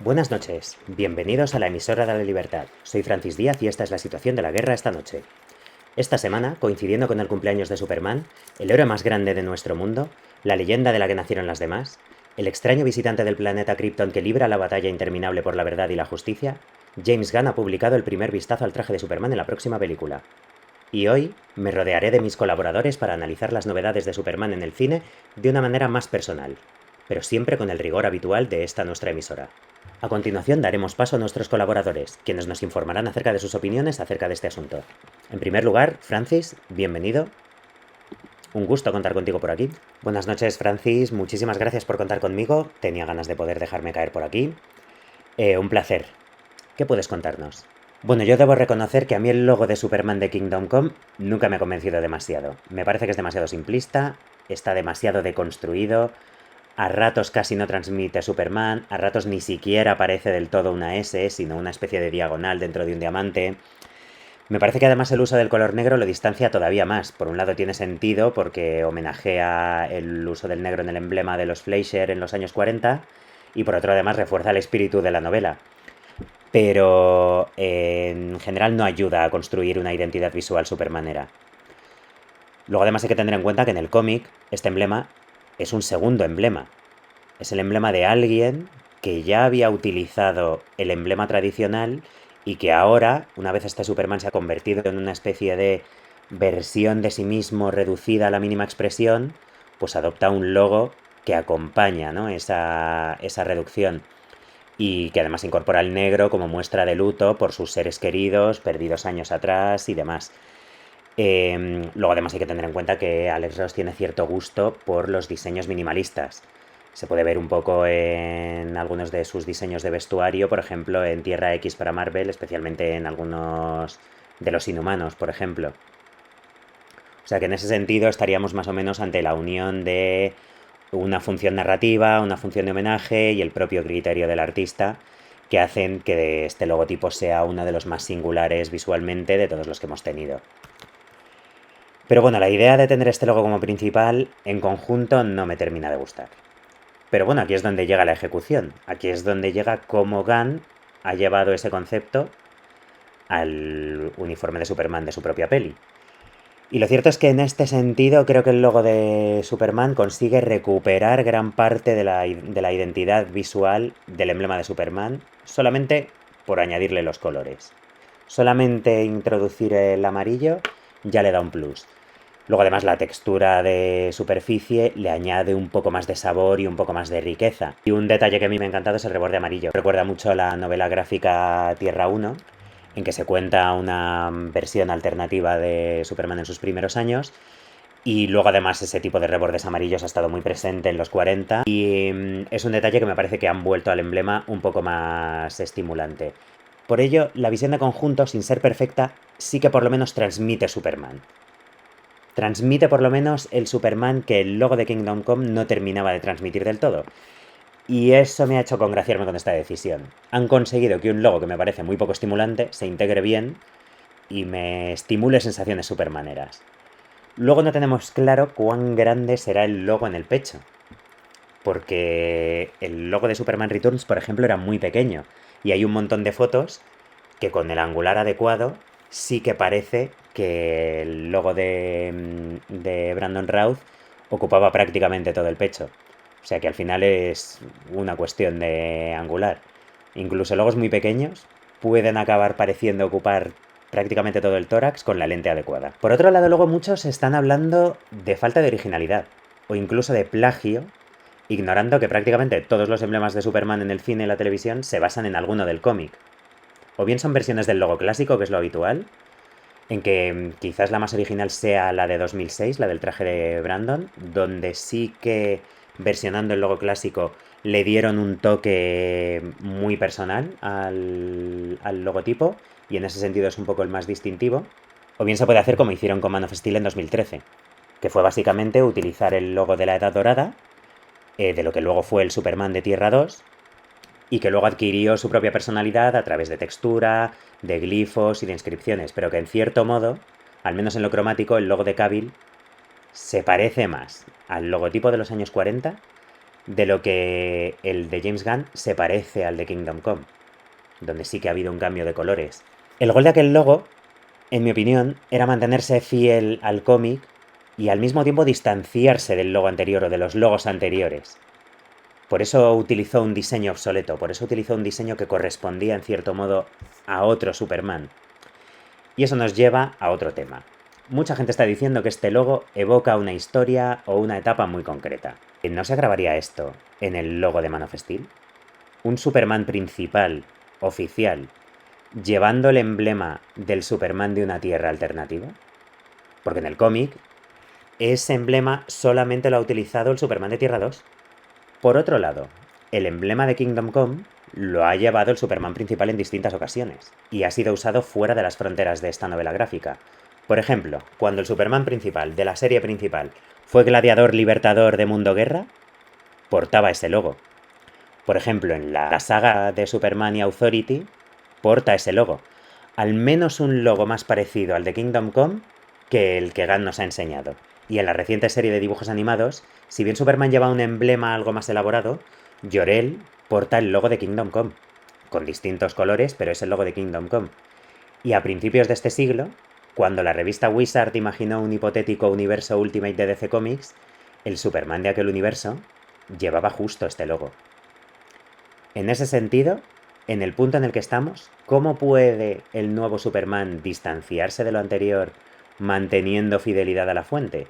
Buenas noches, bienvenidos a la emisora de la libertad. Soy Francis Díaz y esta es la situación de la Guerra esta noche. Esta semana, coincidiendo con el cumpleaños de Superman, el héroe más grande de nuestro mundo, la leyenda de la que nacieron las demás, el extraño visitante del planeta Krypton que libra la batalla interminable por la verdad y la justicia, James Gunn ha publicado el primer vistazo al traje de Superman en la próxima película. Y hoy me rodearé de mis colaboradores para analizar las novedades de Superman en el cine de una manera más personal, pero siempre con el rigor habitual de esta nuestra emisora. A continuación daremos paso a nuestros colaboradores, quienes nos informarán acerca de sus opiniones acerca de este asunto. En primer lugar, Francis, bienvenido. Un gusto contar contigo por aquí. Buenas noches, Francis, muchísimas gracias por contar conmigo. Tenía ganas de poder dejarme caer por aquí. Un placer. ¿Qué puedes contarnos? Bueno, yo debo reconocer que a mí el logo de Superman de Kingdom Come nunca me ha convencido demasiado. Me parece que es demasiado simplista, está demasiado deconstruido, a ratos casi no transmite Superman, a ratos ni siquiera parece del todo una S, sino una especie de diagonal dentro de un diamante. Me parece que además el uso del color negro lo distancia todavía más. Por un lado tiene sentido porque homenajea el uso del negro en el emblema de los Fleischer en los años 40 y por otro además refuerza el espíritu de la novela. Pero en general no ayuda a construir una identidad visual supermanera. Luego además hay que tener en cuenta que en el cómic este emblema es un segundo emblema. Es el emblema de alguien que ya había utilizado el emblema tradicional y que ahora, una vez este Superman se ha convertido en una especie de versión de sí mismo reducida a la mínima expresión, pues adopta un logo que acompaña, ¿no?, esa reducción y que además incorpora el negro como muestra de luto por sus seres queridos, perdidos años atrás y demás. Luego además hay que tener en cuenta que Alex Ross tiene cierto gusto por los diseños minimalistas. Se puede ver un poco en algunos de sus diseños de vestuario, por ejemplo en Tierra X para Marvel, especialmente en algunos de los Inhumanos, por ejemplo. O sea que en ese sentido estaríamos más o menos ante la unión de una función narrativa, una función de homenaje y el propio criterio del artista que hacen que este logotipo sea uno de los más singulares visualmente de todos los que hemos tenido. Pero bueno, la idea de tener este logo como principal en conjunto no me termina de gustar. Pero bueno, aquí es donde llega la ejecución. Aquí es donde llega cómo Gunn ha llevado ese concepto al uniforme de Superman de su propia peli. Y lo cierto es que en este sentido creo que el logo de Superman consigue recuperar gran parte de la identidad visual del emblema de Superman solamente por añadirle los colores. Solamente introducir el amarillo ya le da un plus. Luego además la textura de superficie le añade un poco más de sabor y un poco más de riqueza. Y un detalle que a mí me ha encantado es el reborde amarillo. Recuerda mucho a la novela gráfica Tierra 1, en que se cuenta una versión alternativa de Superman en sus primeros años. Y luego además ese tipo de rebordes amarillos ha estado muy presente en los 40 y es un detalle que me parece que han vuelto al emblema un poco más estimulante. Por ello, la visión de conjunto, sin ser perfecta, sí que por lo menos transmite Superman. Transmite por lo menos el Superman que el logo de Kingdom Come no terminaba de transmitir del todo. Y eso me ha hecho congraciarme con esta decisión. Han conseguido que un logo que me parece muy poco estimulante se integre bien y me estimule sensaciones supermaneras. Luego no tenemos claro cuán grande será el logo en el pecho. Porque el logo de Superman Returns, por ejemplo, era muy pequeño. Y hay un montón de fotos que con el angular adecuado sí que parece que el logo de Brandon Routh ocupaba prácticamente todo el pecho. O sea que al final es una cuestión de angular. Incluso logos muy pequeños pueden acabar pareciendo ocupar prácticamente todo el tórax con la lente adecuada. Por otro lado, luego muchos están hablando de falta de originalidad o incluso de plagio, ignorando que prácticamente todos los emblemas de Superman en el cine y la televisión se basan en alguno del cómic. O bien son versiones del logo clásico, que es lo habitual, en que quizás la más original sea la de 2006, la del traje de Brandon, donde sí que versionando el logo clásico le dieron un toque muy personal al logotipo y en ese sentido es un poco el más distintivo. O bien se puede hacer como hicieron con Man of Steel en 2013, que fue básicamente utilizar el logo de la Edad Dorada, de lo que luego fue el Superman de Tierra 2, y que luego adquirió su propia personalidad a través de textura, de glifos y de inscripciones, pero que en cierto modo, al menos en lo cromático, el logo de Cavill se parece más al logotipo de los años 40 de lo que el de James Gunn se parece al de Kingdom Come, donde sí que ha habido un cambio de colores. El gol de aquel logo, en mi opinión, era mantenerse fiel al cómic y al mismo tiempo distanciarse del logo anterior o de los logos anteriores. Por eso utilizó un diseño obsoleto, por eso utilizó un diseño que correspondía en cierto modo a otro Superman. Y eso nos lleva a otro tema. Mucha gente está diciendo que este logo evoca una historia o una etapa muy concreta. ¿No se grabaría esto en el logo de Man of Steel? Un Superman principal, oficial, llevando el emblema del Superman de una Tierra alternativa. Porque en el cómic, ese emblema solamente lo ha utilizado el Superman de Tierra 2. Por otro lado, el emblema de Kingdom Come lo ha llevado el Superman principal en distintas ocasiones, y ha sido usado fuera de las fronteras de esta novela gráfica. Por ejemplo, cuando el Superman principal de la serie principal fue Gladiador Libertador de Mundo Guerra, portaba ese logo. Por ejemplo, en la saga de Superman y Authority, porta ese logo. Al menos un logo más parecido al de Kingdom Come que el que Gunn nos ha enseñado. Y en la reciente serie de dibujos animados, si bien Superman lleva un emblema algo más elaborado, Jor-El porta el logo de Kingdom Come, con distintos colores, pero es el logo de Kingdom Come. Y a principios de este siglo, cuando la revista Wizard imaginó un hipotético universo Ultimate de DC Comics, el Superman de aquel universo llevaba justo este logo. En ese sentido, en el punto en el que estamos, ¿cómo puede el nuevo Superman distanciarse de lo anterior manteniendo fidelidad a la fuente?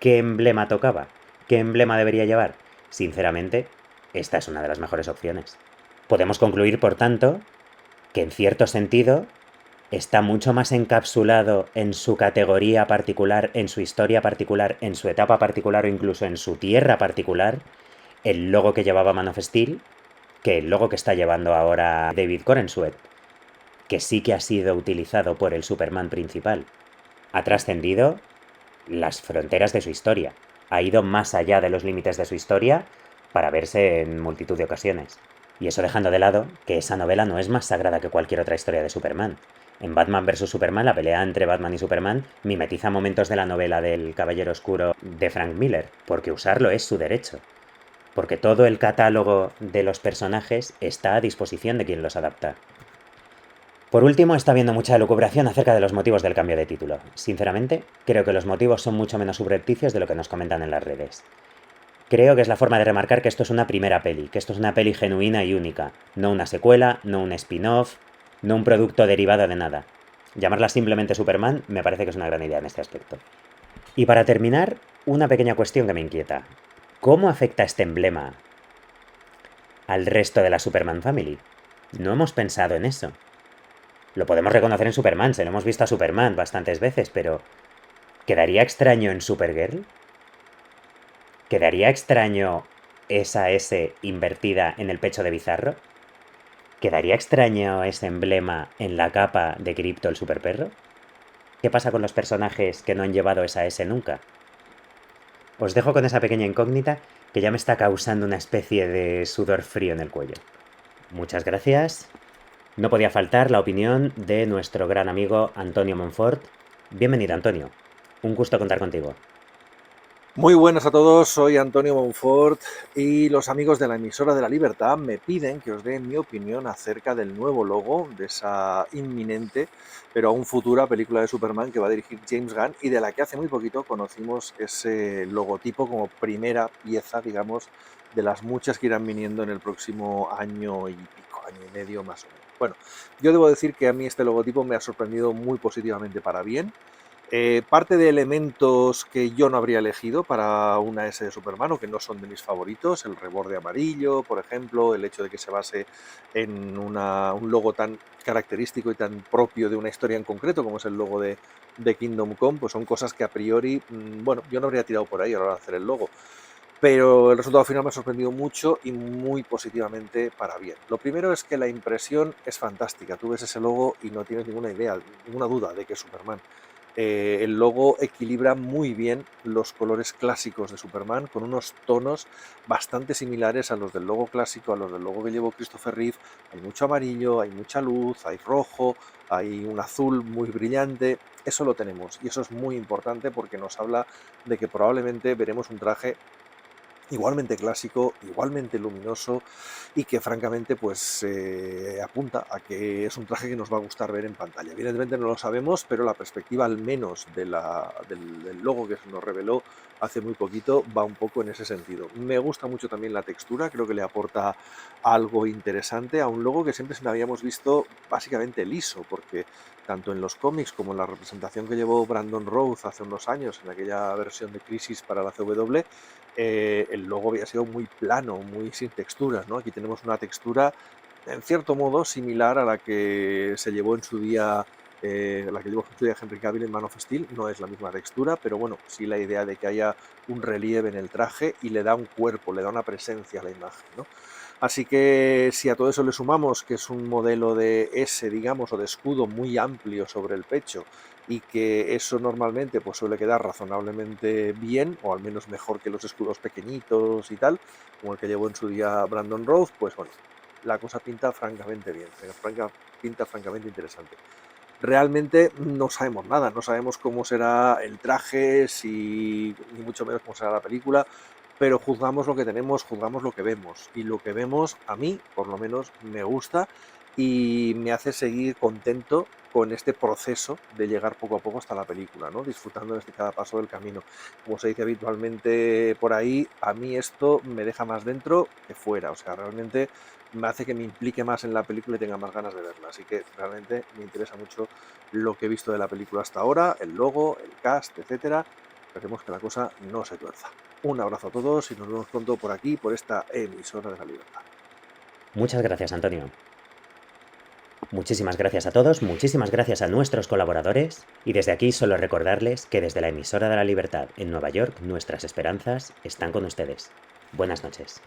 ¿Qué emblema tocaba? ¿Qué emblema debería llevar? Sinceramente, esta es una de las mejores opciones. Podemos concluir, por tanto, que en cierto sentido está mucho más encapsulado en su categoría particular, en su historia particular, en su etapa particular o incluso en su tierra particular, el logo que llevaba Man of Steel, que el logo que está llevando ahora David Corenswet, que sí que ha sido utilizado por el Superman principal. Ha trascendido las fronteras de su historia. Ha ido más allá de los límites de su historia para verse en multitud de ocasiones. Y eso dejando de lado que esa novela no es más sagrada que cualquier otra historia de Superman. En Batman vs. Superman, la pelea entre Batman y Superman mimetiza momentos de la novela del Caballero Oscuro de Frank Miller, porque usarlo es su derecho. Porque todo el catálogo de los personajes está a disposición de quien los adapta. Por último, está habiendo mucha elucubración acerca de los motivos del cambio de título. Sinceramente, creo que los motivos son mucho menos subrepticios de lo que nos comentan en las redes. Creo que es la forma de remarcar que esto es una primera peli, que esto es una peli genuina y única, no una secuela, no un spin-off, no un producto derivado de nada. Llamarla simplemente Superman me parece que es una gran idea en este aspecto. Y para terminar, una pequeña cuestión que me inquieta. ¿Cómo afecta este emblema al resto de la Superman Family? No hemos pensado en eso. Lo podemos reconocer en Superman, se lo hemos visto a Superman bastantes veces, pero ¿quedaría extraño en Supergirl? ¿Quedaría extraño esa S invertida en el pecho de Bizarro? ¿Quedaría extraño ese emblema en la capa de Krypto el superperro? ¿Qué pasa con los personajes que no han llevado esa S nunca? Os dejo con esa pequeña incógnita que ya me está causando una especie de sudor frío en el cuello. Muchas gracias. No podía faltar la opinión de nuestro gran amigo Antonio Monfort. Bienvenido, Antonio. Un gusto contar contigo. Muy buenas a todos, soy Antonio Monfort y los amigos de la emisora de la Libertad me piden que os dé mi opinión acerca del nuevo logo de esa inminente, pero aún futura película de Superman que va a dirigir James Gunn y de la que hace muy poquito conocimos ese logotipo como primera pieza, digamos, de las muchas que irán viniendo en el próximo año y pico, año y medio más o menos. Bueno, yo debo decir que a mí este logotipo me ha sorprendido muy positivamente para bien. Parte de elementos que yo no habría elegido para una S de Superman o que no son de mis favoritos, el reborde amarillo, por ejemplo, el hecho de que se base en un logo tan característico y tan propio de una historia en concreto como es el logo de Kingdom Come, pues son cosas que a priori, bueno, yo no habría tirado por ahí a la hora de hacer el logo. Pero el resultado final me ha sorprendido mucho y muy positivamente para bien. Lo primero es que la impresión es fantástica. Tú ves ese logo y no tienes ninguna idea, ninguna duda de que es Superman. El logo equilibra muy bien los colores clásicos de Superman con unos tonos bastante similares a los del logo clásico, a los del logo que llevó Christopher Reeve. Hay mucho amarillo, hay mucha luz, hay rojo, hay un azul muy brillante. Eso lo tenemos y eso es muy importante porque nos habla de que probablemente veremos un traje igualmente clásico, igualmente luminoso y que francamente pues apunta a que es un traje que nos va a gustar ver en pantalla. Evidentemente no lo sabemos, pero la perspectiva al menos del logo que se nos reveló hace muy poquito va un poco en ese sentido. Me gusta mucho también la textura, creo que le aporta algo interesante a un logo que siempre se me habíamos visto básicamente liso, porque tanto en los cómics como en la representación que llevó Brandon Routh hace unos años en aquella versión de Crisis para la CW, el logo había sido muy plano, muy sin texturas, ¿no? Aquí tenemos una textura, en cierto modo, similar a la que se llevó en su día, la que llevó en su día Henry Cavill en Man of Steel. No es la misma textura, pero bueno, sí la idea de que haya un relieve en el traje y le da un cuerpo, le da una presencia a la imagen, ¿no? Así que si a todo eso le sumamos que es un modelo de S, digamos, o de escudo muy amplio sobre el pecho, y que eso normalmente pues suele quedar razonablemente bien, o al menos mejor que los escudos pequeñitos y tal, como el que llevó en su día Brandon Routh, pues bueno, la cosa pinta francamente bien, pinta francamente interesante. Realmente no sabemos nada, no sabemos cómo será el traje, ni mucho menos cómo será la película, pero juzgamos lo que tenemos, juzgamos lo que vemos. Y lo que vemos, a mí, por lo menos, me gusta y me hace seguir contento con este proceso de llegar poco a poco hasta la película, ¿no? Disfrutando desde cada paso del camino. Como se dice habitualmente por ahí, a mí esto me deja más dentro que fuera. O sea, realmente me hace que me implique más en la película y tenga más ganas de verla. Así que realmente me interesa mucho lo que he visto de la película hasta ahora, el logo, el cast, etcétera. Esperemos que la cosa no se tuerza. Un abrazo a todos y nos vemos pronto por aquí, por esta emisora de la libertad. Muchas gracias, Antonio. Muchísimas gracias a todos, muchísimas gracias a nuestros colaboradores y desde aquí solo recordarles que desde la emisora de la libertad en Nueva York nuestras esperanzas están con ustedes. Buenas noches.